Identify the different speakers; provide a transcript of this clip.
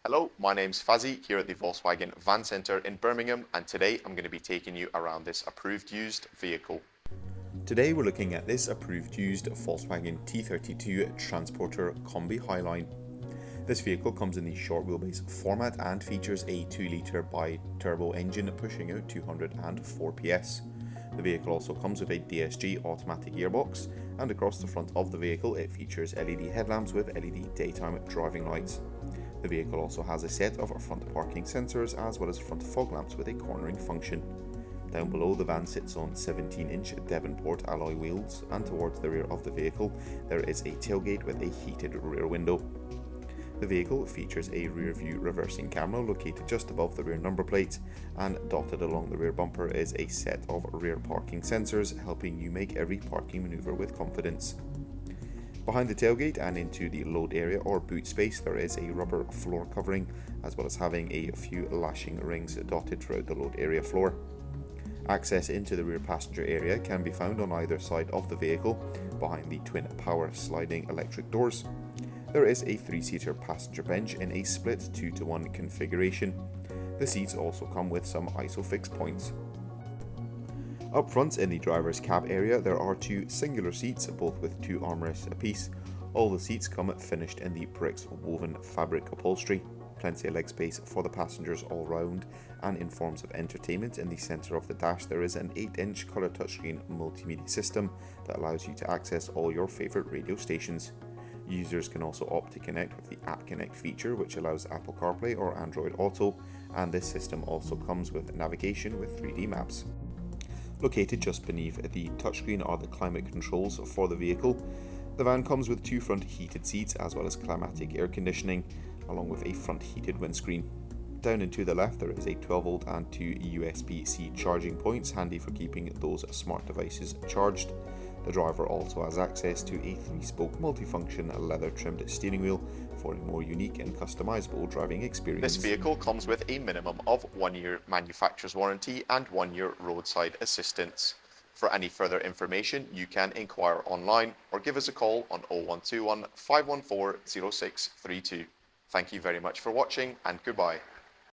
Speaker 1: Hello, my name's Fazzy here at the Volkswagen Van Centre in Birmingham, and today I'm going to be taking you around this approved used vehicle.
Speaker 2: Today we're looking at this approved used Volkswagen T32 Transporter Kombi Highline. This vehicle comes in the short wheelbase format and features a 2-litre bi-turbo engine pushing out 204 PS. The vehicle also comes with a DSG automatic gearbox, and across the front of the vehicle it features LED headlamps with LED daytime driving lights. The vehicle also has a set of front parking sensors as well as front fog lamps with a cornering function. Down below, the van sits on 17-inch Devonport alloy wheels, and towards the rear of the vehicle there is a tailgate with a heated rear window. The vehicle features a rear view reversing camera located just above the rear number plate, and dotted along the rear bumper is a set of rear parking sensors helping you make every parking maneuver with confidence. Behind the tailgate and into the load area or boot space there is a rubber floor covering, as well as having a few lashing rings dotted throughout the load area floor. Access into the rear passenger area can be found on either side of the vehicle behind the twin power sliding electric doors. There is a 3-seater passenger bench in a split 2-to-1 configuration. The seats also come with some ISOFIX points. Up front in the driver's cab area there are 2 singular seats, both with 2 armrests apiece. All the seats come finished in the bricks woven fabric upholstery. Plenty of leg space for the passengers all round, and in forms of entertainment in the centre of the dash there is an 8-inch colour touchscreen multimedia system that allows you to access all your favourite radio stations. Users can also opt to connect with the App Connect feature, which allows Apple CarPlay or Android Auto, and this system also comes with navigation with 3D maps. Located just beneath the touchscreen are the climate controls for the vehicle. The van comes with 2 front heated seats as well as climatic air conditioning, along with a front heated windscreen. Down and to the left there is a 12V and 2 USB-C charging points, handy for keeping those smart devices charged. The driver also has access to a 3-spoke multifunction leather trimmed steering wheel for a more unique and customizable driving experience.
Speaker 1: This vehicle comes with a minimum of 1 year manufacturer's warranty and 1 year roadside assistance. For any further information you can inquire online or give us a call on 0121 514 0632. Thank you very much for watching, and goodbye.